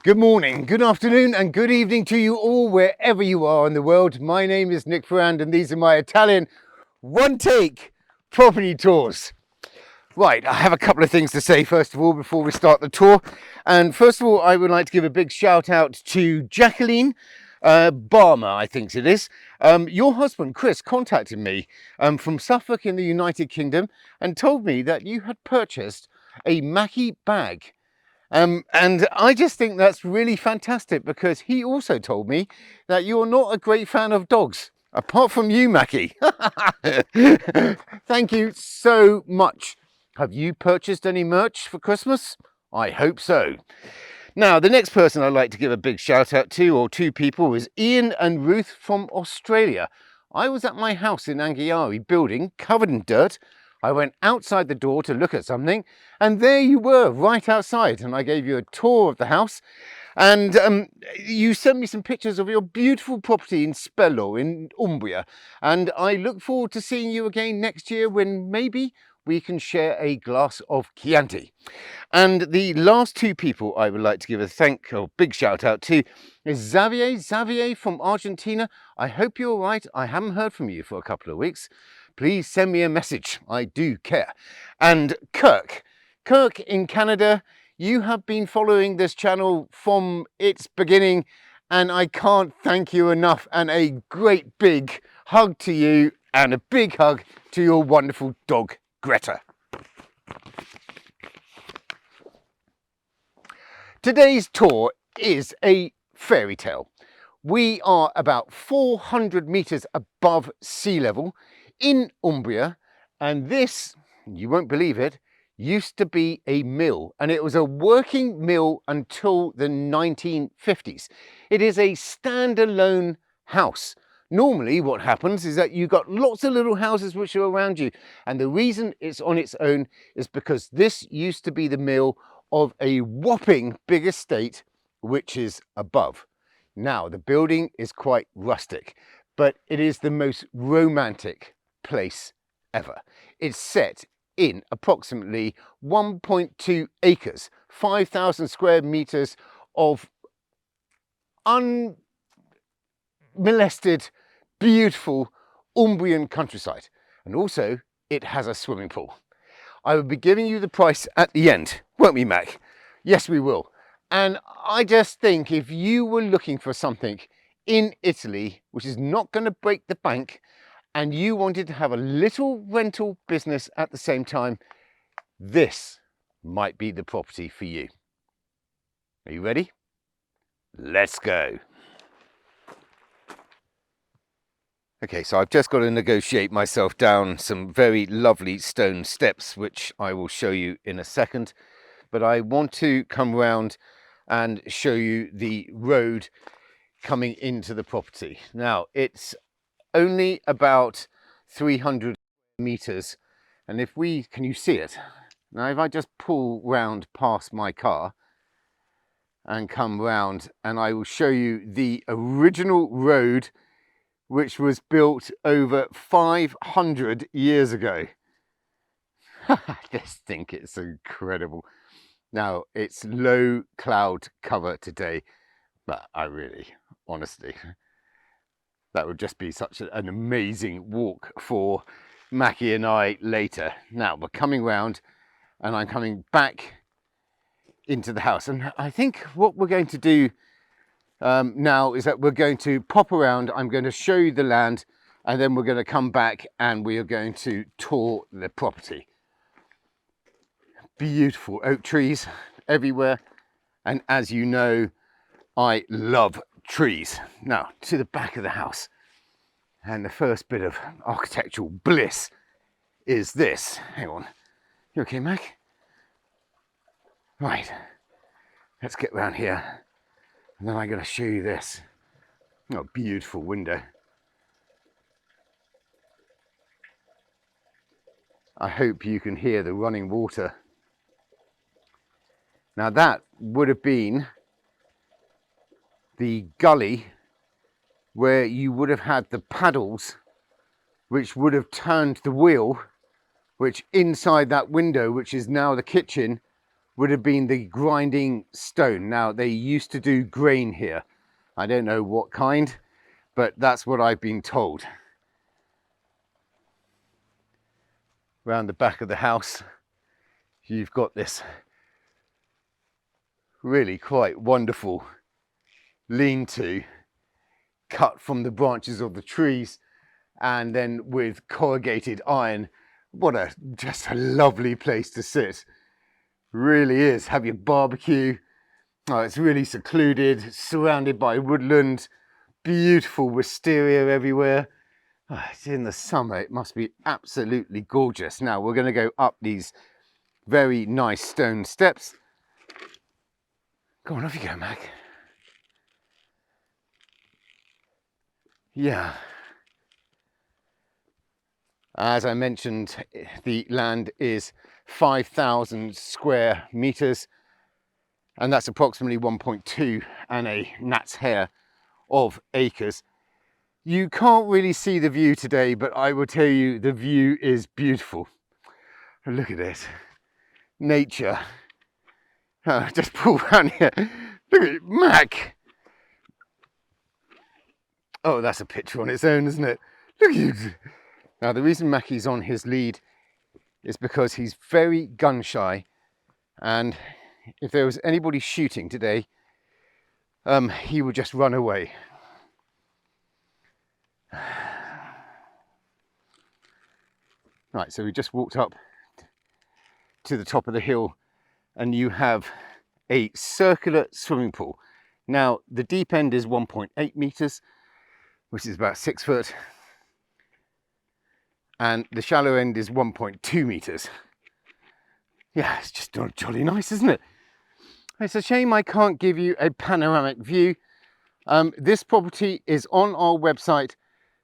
Good morning, good afternoon and good evening to you all wherever you are in the world. My name is Nick Ferrand and these are my Italian one-take property tours. Right, I have a couple of things to say first of all before we start the tour. And first of all, I would like to give a big shout out to Jacqueline Barmer, I think it is. Your husband, Chris, contacted me from Suffolk in the United Kingdom and told me that you had purchased a Macchi bag. And I just think that's really fantastic because he also told me that you're not a great fan of dogs, apart from you, Macchi. Thank you so much. Have you purchased any merch for Christmas? I hope so. Now, the next person I'd like to give a big shout out to, or two people, is Ian and Ruth from Australia. I was at my house in Anghiari building, covered in dirt. I went outside the door to look at something, and there you were, right outside. And I gave you a tour of the house, and you sent me some pictures of your beautiful property in Spello, in Umbria. And I look forward to seeing you again next year when maybe we can share a glass of Chianti. And the last two people I would like to give a big shout out to is Xavier from Argentina. I hope you're all right. I haven't heard from you for a couple of weeks. Please send me a message. I do care. And Kirk in Canada, you have been following this channel from its beginning, and I can't thank you enough. And a great big hug to you, and a big hug to your wonderful dog, Greta. Today's tour is a fairy tale. We are about 400 meters above sea level in Umbria, and this, you won't believe it, used to be a mill, and it was a working mill until the 1950s. It is a standalone house. Normally what happens is that you've got lots of little houses which are around you, and the reason it's on its own is because this used to be the mill of a whopping big estate which is above. Now the building is quite rustic, but it is the most romantic place ever. It's set in approximately 1.2 acres, 5,000 square meters of unmolested, beautiful Umbrian countryside. And also it has a swimming pool. I will be giving you the price at the end, won't we, Mac? Yes, we will. And I just think if you were looking for something in Italy, which is not going to break the bank, and you wanted to have a little rental business at the same time, this might be the property for you. Are you ready? Let's go. Okay, so I've just got to negotiate myself down some very lovely stone steps, which I will show you in a second. But I want to come round and show you the road coming into the property. Now, it's only about 300 meters, and can you see it? Now if I just pull round past my car and come round, and I will show you the original road which was built over 500 years ago. I just think it's incredible. Now it's low cloud cover today, but honestly, that would just be such an amazing walk for Macchi and I later. Now we're coming round and I'm coming back into the house. And I think what we're going to do now is that we're going to pop around. I'm going to show you the land, and then we're going to come back and we are going to tour the property. Beautiful oak trees everywhere. And as you know, I love trees. Now to the back of the house, and the first bit of architectural bliss is this. Hang on, you okay, Mac? Right, let's get round here, and then I'm going to show you this. Oh, beautiful window. I hope you can hear the running water. Now that would have been the gully where you would have had the paddles which would have turned the wheel, which inside that window, which is now the kitchen, would have been the grinding stone. Now, they used to do grain here. I don't know what kind, but that's what I've been told. Round the back of the house, you've got this really quite wonderful lean-to cut from the branches of the trees, and then with corrugated iron. What a just a lovely place to sit. Really is. Have your barbecue. Oh, it's really secluded, surrounded by woodland, beautiful wisteria everywhere. Oh, it's in the summer, it must be absolutely gorgeous. Now we're going to go up these very nice stone steps. Go on, off you go, Mac. Yeah. As I mentioned, the land is 5,000 square meters, and that's approximately 1.2 and a gnat's hair of acres. You can't really see the view today, but I will tell you the view is beautiful. Look at this. Nature. Just pull around here. Look at it, Mac. Oh, that's a picture on its own, isn't it? Look at you. Now, the reason Macchi's on his lead is because he's very gun shy, and if there was anybody shooting today, he would just run away. Right, so we just walked up to the top of the hill, and you have a circular swimming pool. Now, the deep end is 1.8 meters, which is about 6 foot, and the shallow end is 1.2 meters. Yeah, it's just jolly nice, isn't it? It's a shame I can't give you a panoramic view. This property is on our website,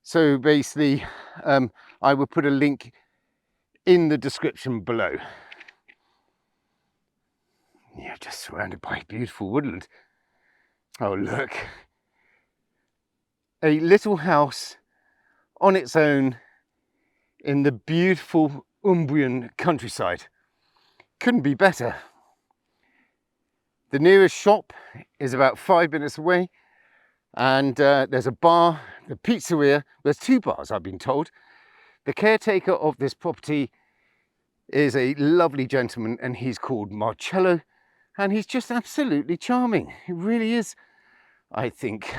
so basically I will put a link in the description below. Yeah, just surrounded by beautiful woodland. Oh, look. A little house on its own in the beautiful Umbrian countryside. Couldn't be better. The nearest shop is about 5 minutes away, and there's a bar, the pizzeria. There's 2 bars, I've been told. The caretaker of this property is a lovely gentleman, and he's called Marcello, and he's just absolutely charming. He really is. I think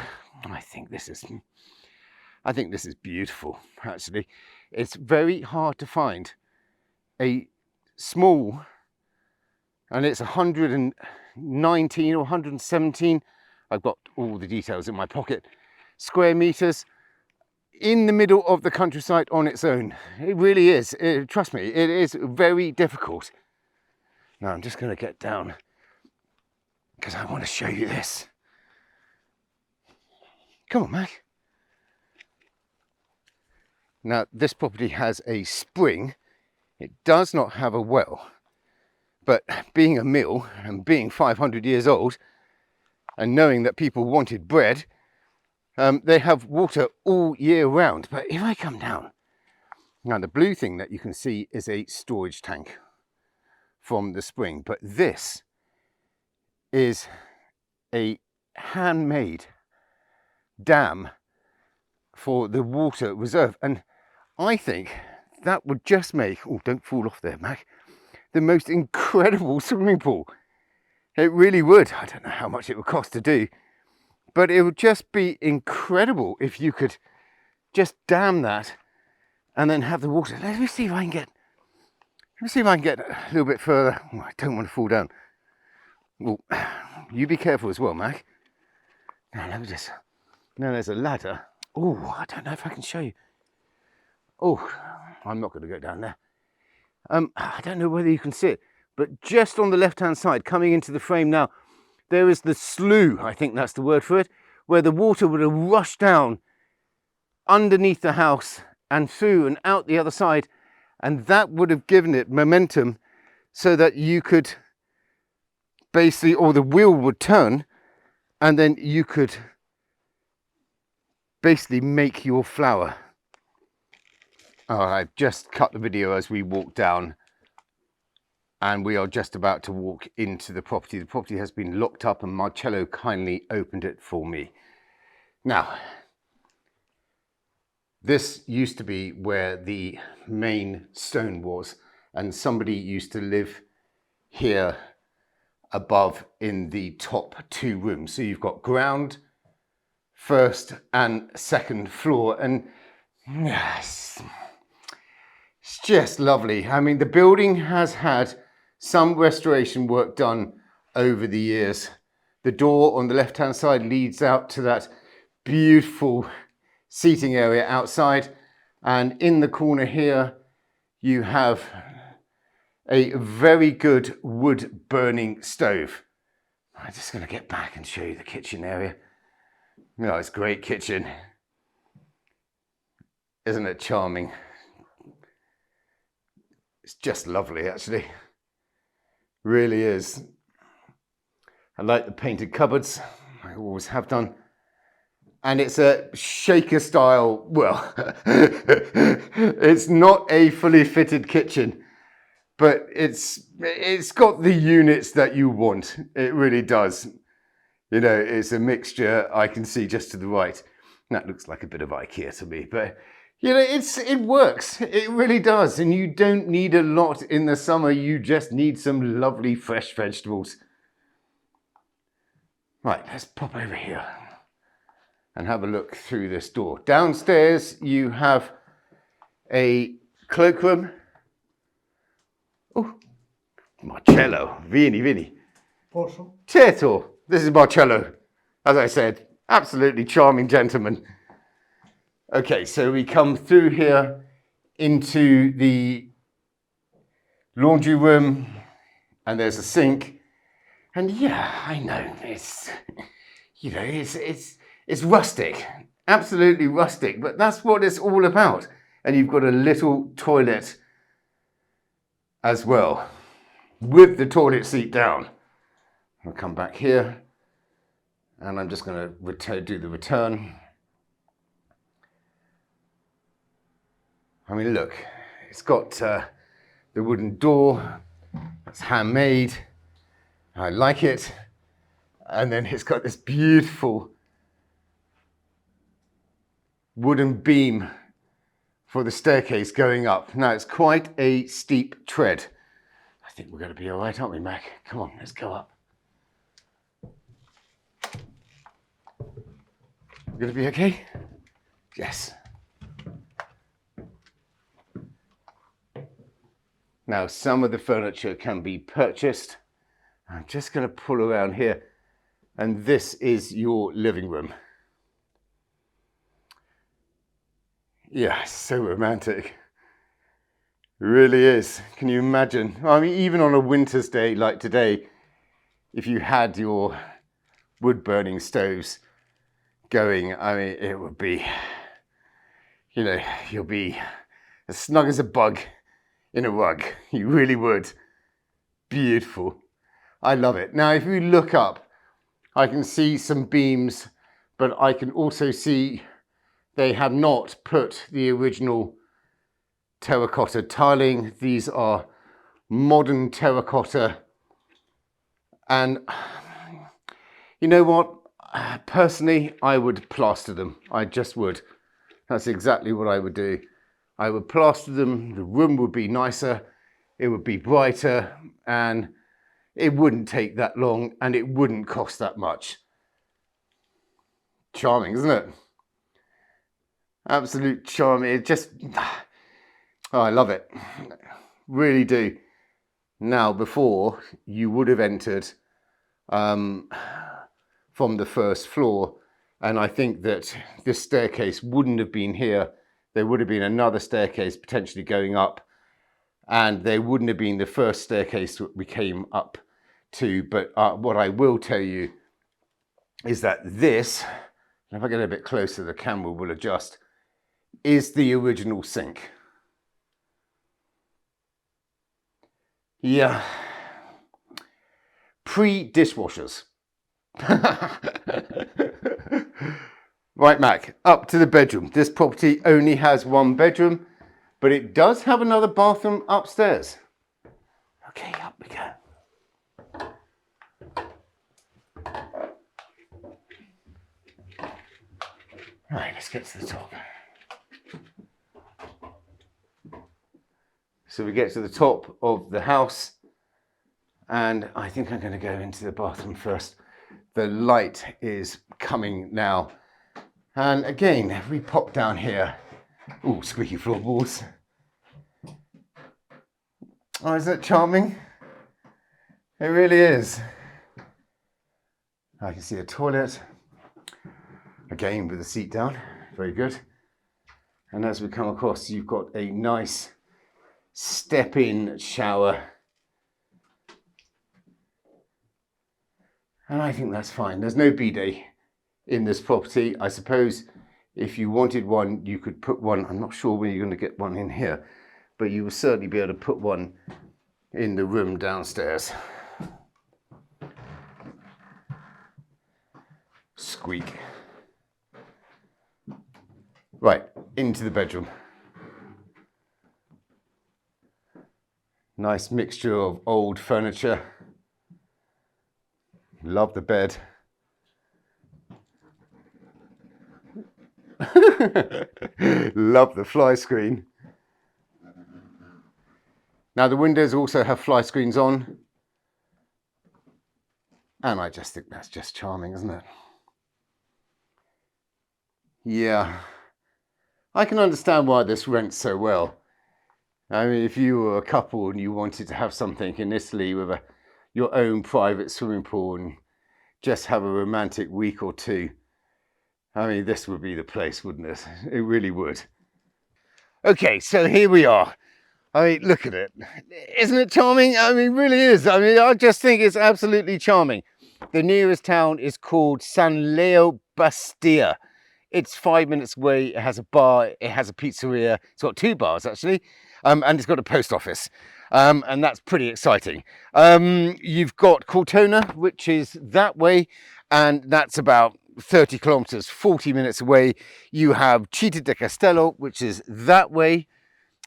this is beautiful, actually. It's very hard to find a small, and it's 119 or 117, I've got all the details in my pocket, square meters in the middle of the countryside on its own. It really is. Trust me, it is very difficult. Now I'm just going to get down because I want to show you this. Come on, Mac. Now, this property has a spring. It does not have a well, but being a mill and being 500 years old and knowing that people wanted bread, they have water all year round. But if I come down, now the blue thing that you can see is a storage tank from the spring, but this is a handmade dam for the water reserve, and I think that would just make, oh, don't fall off there, Mac, the most incredible swimming pool. It really would. I don't know how much it would cost to do, but it would just be incredible if you could just dam that and then have the water. Let me see if I can get a little bit further. Oh, I don't want to fall down. Well, you be careful as well, Mac. Now let me just, now there's a ladder. Oh, I don't know if I can show you. Oh, I'm not going to go down there. I don't know whether you can see it, but just on the left-hand side, coming into the frame now, there is the slough, I think that's the word for it, where the water would have rushed down underneath the house and through and out the other side, and that would have given it momentum so that you could basically, or the wheel would turn, and then you could basically make your flour. Oh, I just cut the video as we walked down and we are just about to walk into the property. The property has been locked up and Marcello kindly opened it for me. Now, this used to be where the main stone was, and somebody used to live here above in the top 2 rooms. So you've got ground, first and second floor, and yes, it's just lovely. I mean, the building has had some restoration work done over the years. The door on the left-hand side leads out to that beautiful seating area outside, and in the corner here you have a very good wood burning stove. I'm just going to get back and show you the kitchen area. No, it's a great kitchen. Isn't it charming? It's just lovely, actually. Really is. I like the painted cupboards. I always have done. And it's a shaker style, well, it's not a fully fitted kitchen, but it's got the units that you want. It really does. You know, it's a mixture. I can see just to the right. That looks like a bit of IKEA to me, but you know, it works. It really does. And you don't need a lot in the summer. You just need some lovely fresh vegetables. Right, let's pop over here and have a look through this door. Downstairs, you have a cloakroom. Oh, Marcello, vieni. Posso? Certo, this is Marcello. As I said, absolutely charming gentleman. Okay, so we come through here into the laundry room, and there's a sink. And yeah, I know, it's, you know, it's rustic, absolutely rustic, but that's what it's all about. And you've got a little toilet as well, with the toilet seat down. I'll come back here, and I'm just going to do the return. I mean, look, it's got the wooden door, it's handmade, I like it. And then it's got this beautiful wooden beam for the staircase going up. Now, it's quite a steep tread. I think we're going to be all right, aren't we, Mac? Come on, let's go up. We're going to be okay? Yes. Now, some of the furniture can be purchased. I'm just going to pull around here, and this is your living room. Yeah, so romantic. It really is. Can you imagine? I mean, even on a winter's day like today, if you had your wood-burning stoves going, I mean, it would be, you know, you'll be as snug as a bug in a rug. You really would. Beautiful. I love it. Now, if you look up, I can see some beams, but I can also see they have not put the original terracotta tiling. These are modern terracotta. And you know what? Personally, I would plaster them. I just would. That's exactly what I would do. I would plaster them. The room would be nicer. It would be brighter, and it wouldn't take that long, and it wouldn't cost that much. Charming, isn't it? Absolute charm. It just, oh, I love it. Really do. Now, before, you would have entered from the first floor, and I think that this staircase wouldn't have been here. There would have been another staircase potentially going up, and there wouldn't have been the first staircase that we came up to. But what I will tell you is that this, if I get a bit closer, the camera will adjust, is the original sink. Yeah, pre-dishwashers. Right, Mac, up to the bedroom. This property only has one bedroom, but it does have another bathroom upstairs. Okay, up we go. Right, let's get to the top. So we get to the top of the house, and I think I'm going to go into the bathroom first. The light is coming now. And again, if we pop down here, oh, squeaky floorboards. Oh, isn't it charming? It really is. I can see a toilet, again with the seat down, very good. And as we come across, you've got a nice step-in shower. And I think that's fine. There's no bidet in this property. I suppose if you wanted one, you could put one. I'm not sure when you're going to get one in here, but you will certainly be able to put one in the room downstairs. Squeak. Right, into the bedroom. Nice mixture of old furniture. Love the bed. Love the fly screen. Now the windows also have fly screens on. And I just think that's just charming, isn't it? Yeah. I can understand why this rents so well. I mean, if you were a couple and you wanted to have something in Italy with your own private swimming pool and just have a romantic week or two, I mean, this would be the place, wouldn't it? It really would. Okay, so here we are. I mean, look at it. Isn't it charming? I mean, it really is. I mean, I just think it's absolutely charming. The nearest town is called San Leo Bastia. It's 5 minutes away. It has a bar. It has a pizzeria. It's got 2 bars, actually. And it's got a post office. And that's pretty exciting. You've got Cortona, which is that way. And that's about 30 kilometers, 40 minutes away. You have Città di Castello, which is that way.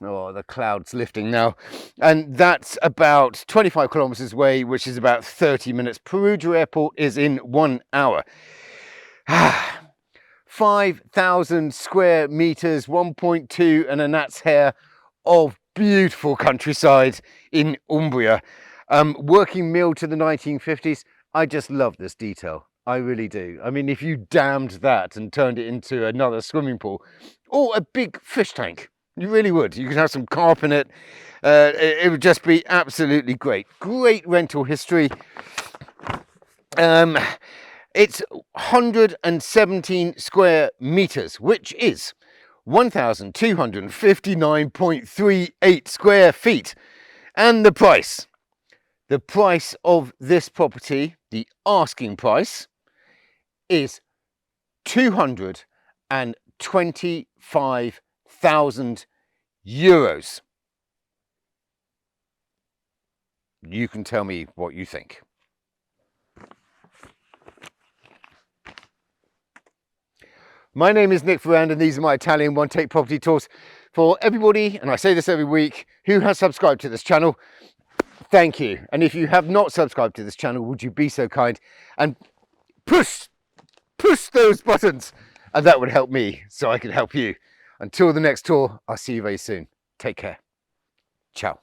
Oh, the cloud's lifting now. And that's about 25 kilometers away, which is about 30 minutes. Perugia Airport is in 1 hour. 5,000 square meters, 1.2 and a gnat's hair of beautiful countryside in Umbria. Working mill to the 1950s. I just love this detail. I really do. I mean, if you dammed that and turned it into another swimming pool or a big fish tank, you really would. You could have some carp in it. It would just be absolutely great. Great rental history. It's 117 square meters, which is 1,259.38 square feet. And the price of this property, the asking price, is 225,000 euros. You can tell me what you think. My name is Nick Ferrand and these are my Italian one-take property tours for everybody, and I say this every week, who has subscribed to this channel. Thank you. And if you have not subscribed to this channel, would you be so kind and push those buttons, and that would help me so I can help you. Until the next tour, I'll see you very soon. Take care. Ciao.